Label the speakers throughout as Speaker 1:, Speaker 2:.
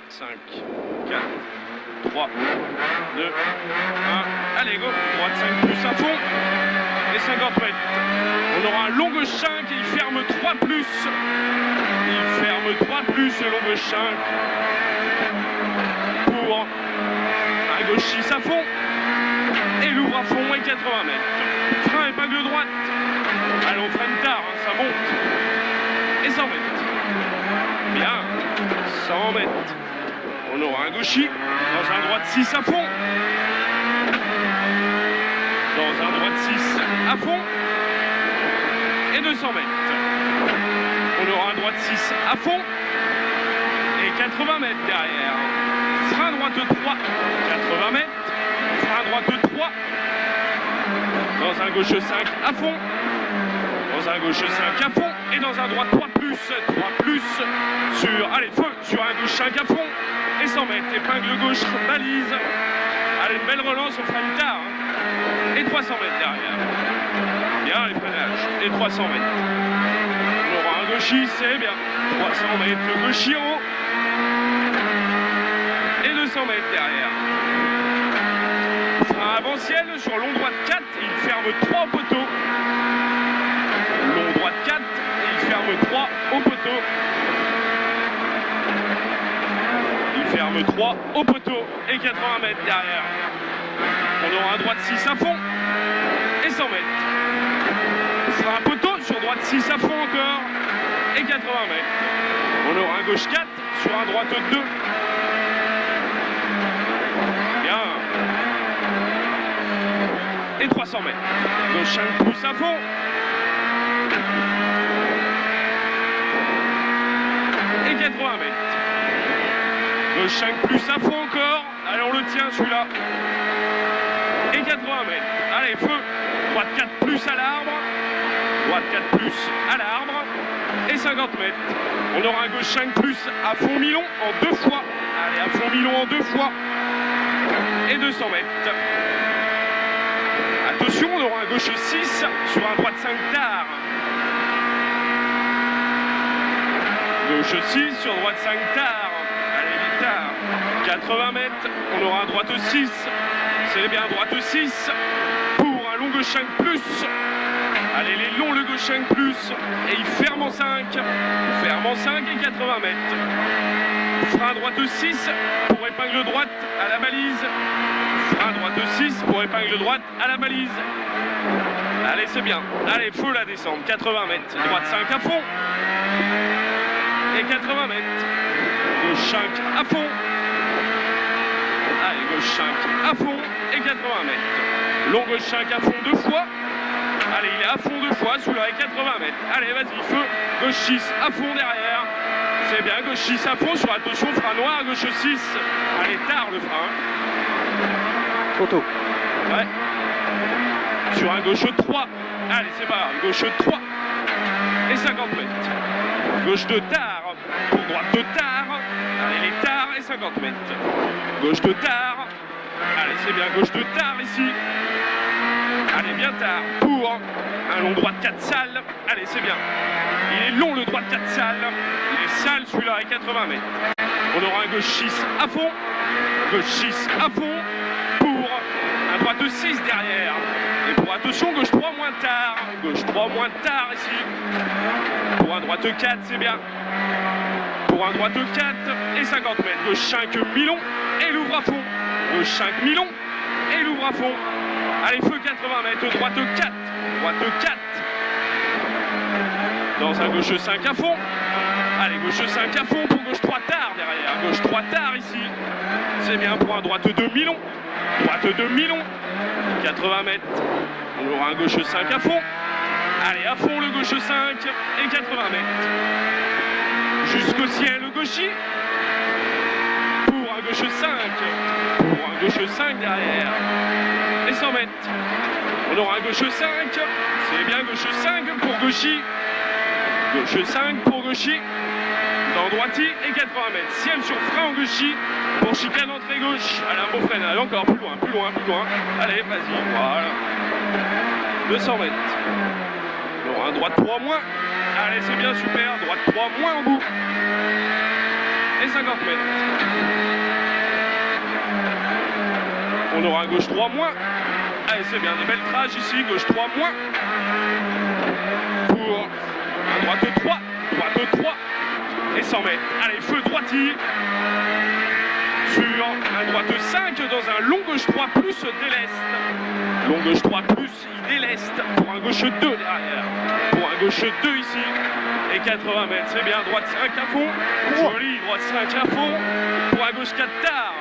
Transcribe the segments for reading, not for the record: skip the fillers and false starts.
Speaker 1: 5, 4, 3, 2, 1. Allez, go. Droite 5 plus à fond. Et 50 mètres. On aura un long gauche 5 et il ferme 3 plus. Il ferme 3 plus, le long gauche 5. Pour un gauche 6 à fond. Et il ouvre à fond et 80 mètres. Frein épingle droite. Allez, on freine tard, hein, ça monte. Et 100 mètres. Bien. 100 mètres. On aura un gauchis dans un droite 6 à fond. Dans un droite 6 à fond. Et 200 mètres. On aura un droite 6 à fond. Et 80 mètres derrière. Frein droite 3. 80 mètres. Frein droite 3. Dans un gauche 5 à fond. Dans un gauche 5 à fond. Et dans un droite 3 plus. 3 plus. Sur, allez, feu. Sur un gauche 5 à fond. Et 100 mètres. Épingle gauche, balise. Allez, une belle relance, on fera une tard. Hein. Et 300 mètres derrière. Bien les freinages. Et 300 mètres. On aura un gauchis, c'est bien. 300 mètres, le gauchis en haut. Et 200 mètres derrière. Frein avant-ciel sur long droite 4. Il ferme 3 au poteau. Long droite 4. Et il ferme 3 au poteau. Il ferme 3 au poteau. Et 80 mètres derrière. On aura un droite 6 à fond. Et 100 mètres. Frein un poteau sur droite 6 à fond encore. Et 80 mètres. On aura un gauche 4 sur un droite 2. Bien. Et 300 mètres. Gauche 5 plus à fond. Et 80 mètres. Gauche 5 plus à fond encore. Allez, on le tient celui-là. Et 80 mètres. Allez, feu. Droite 4 plus à l'arbre. Droite 4 plus à l'arbre. Et 50 mètres. On aura un gauche 5 plus à fond Milon en 2 fois. Allez, à fond Milon en 2 fois. Et 200 mètres. Attention, on aura un gauche 6 sur un droite 5 tard. Gauche 6 sur droite 5 tard. Allez, vite tard. 80 mètres. On aura un droite 6. C'est bien droite 6 pour un long gauche 5 plus. Allez, les longs, le gauche 5 plus. Et il ferme en 5. Ferme en 5 et 80 mètres. Frein droite 6 pour épingle droite à la balise. Frein droite 6 pour épingle droite à la balise. Allez, c'est bien. Allez, feu la descente. 80 mètres. Droite 5 à fond. Et 80 mètres. Gauche 5 à fond. Allez, gauche 5 à fond et 80 mètres. Long gauche 5 à fond 2 fois. Allez, il est à fond 2 fois, celui-là est 80 mètres. Allez, vas-y, feu. Gauche 6 à fond derrière. C'est bien, gauche 6 à fond sur attention, frein noir, gauche 6. Allez, tard le frein.
Speaker 2: Photo.
Speaker 1: Ouais. Sur un gauche 3. Allez, c'est pas grave, gauche 3. Et 50 mètres. Gauche de tard pour droite de tard. Allez, les tard et 50 mètres. Gauche de tard. Allez, c'est bien, gauche de tard ici. Allez, bien tard pour un long droite 4 salles. Allez, c'est bien. Il est long le droite 4 salles. Il est sale celui-là à 80 mètres. On aura un gauche 6 à fond. Gauche 6 à fond pour un droite 6 derrière. Et pour attention, gauche 3 moins tard. Gauche 3 moins tard ici. Pour un droite 4, c'est bien. Pour un droite 4 et 50 mètres. Gauche 5 Milon et il ouvre à fond. Gauche 5 Milon et il ouvre à fond. Allez, feu 80 mètres. Droite 4. Droite 4. Dans un gauche 5 à fond. Allez, gauche 5 à fond pour gauche 3 tard derrière. Gauche 3 tard ici. C'est bien pour un droite 2 Milon. Droite 2 Milon. 80 mètres. On aura un gauche 5 à fond. Allez, à fond le gauche 5 et 80 mètres. Jusqu'au ciel, le gauchis. Pour un gauche 5. Pour un gauche 5 derrière. Et 100 mètres. On aura un gauche 5. C'est bien gauche 5 pour gauchis. Gauche 5 pour gauchis. Dans droiti et 80 mètres. Ciel sur frein en gauchis. Pour chicane entrée gauche. Allez, un beau freinage. Encore plus loin, plus loin, plus loin. Allez, vas-y, voilà. 200 mètres. On aura un droite 3 moins. Allez, c'est bien, super. Droite 3 moins en bout. et 50 mètres. On aura un gauche 3 moins. Allez, c'est bien, des belles trages ici, gauche 3 moins. Pour un droite 3, droite 3 et 100 mètres. Allez, feu droitier. Sur un droite 5 dans un long gauche 3 plus déleste. Long gauche 3 plus, il déleste pour un gauche 2 derrière. Pour un gauche 2 ici. Et 80 mètres, c'est bien, droite 5 à fond. Joli, droite 5 à fond. Pour un gauche 4 tard.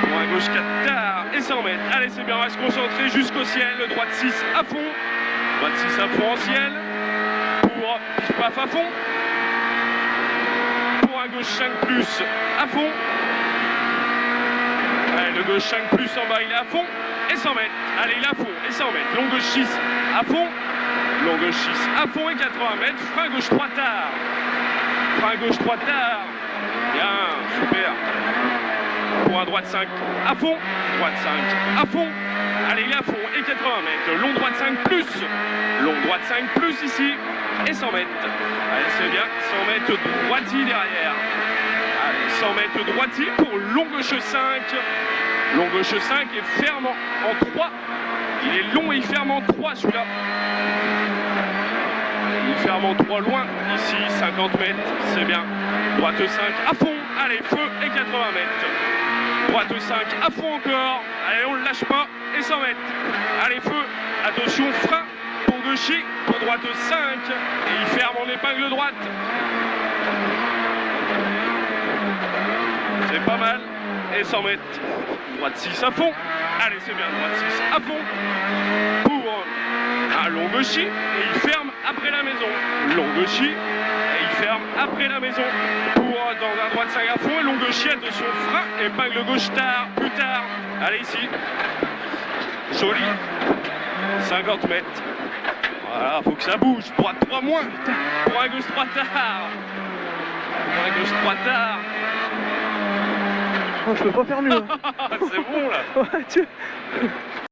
Speaker 1: Pour un gauche 4 tard et 100 mètres. Allez, c'est bien, on va se concentrer jusqu'au ciel. Droite 6 à fond. Droite 6 à fond en ciel. Pour pif paf à fond. Pour un gauche 5 plus à fond. Allez, le gauche 5 plus en bas, il est à fond. Et 100 mètres. Allez, il est à fond. Et 100 mètres. Long gauche 6 à fond. Long gauche 6 à fond et 80 mètres. Frein gauche 3 tard. Frein gauche 3 tard. Bien, super. Pour un droite 5 à fond. Droite 5 à fond. Allez, il est à fond et 80 mètres. Long droite 5 plus. Long droite 5 plus ici. Et 100 mètres. Allez, c'est bien. 100 mètres droitier derrière. Allez, 100 mètres droitier pour long gauche 5. Long gauche 5 et ferme en 3. Il est long et il ferme en 3 celui-là. Il ferme en 3 loin. Ici, 50 mètres. C'est bien. Droite 5 à fond. Allez, feu et 80 mètres. Droite 5 à fond encore. Allez, on ne lâche pas. Et 100 mètres. Allez, feu. Attention, frein pour gaucher. Pour droite 5. Et il ferme en épingle droite. C'est pas mal. Et 100 mètres. Droite 6 à fond. Allez, c'est bien. Droite 6 à fond. Pour un long gaucher. Et il ferme après la maison. Long gaucher. Et il ferme après la maison. Pour dans un droite 5 à fond. Et long gaucher. Attention, frein. Épingle gauche tard. Plus tard. Allez, ici. Joli. 50 mètres. Voilà, faut que ça bouge. Droite 3 moins. Pour un gauche 3 tard. Pour un gauche 3 tard.
Speaker 2: Oh, je peux pas faire mieux. Hein.
Speaker 1: C'est bon là.
Speaker 2: Ouais, tu...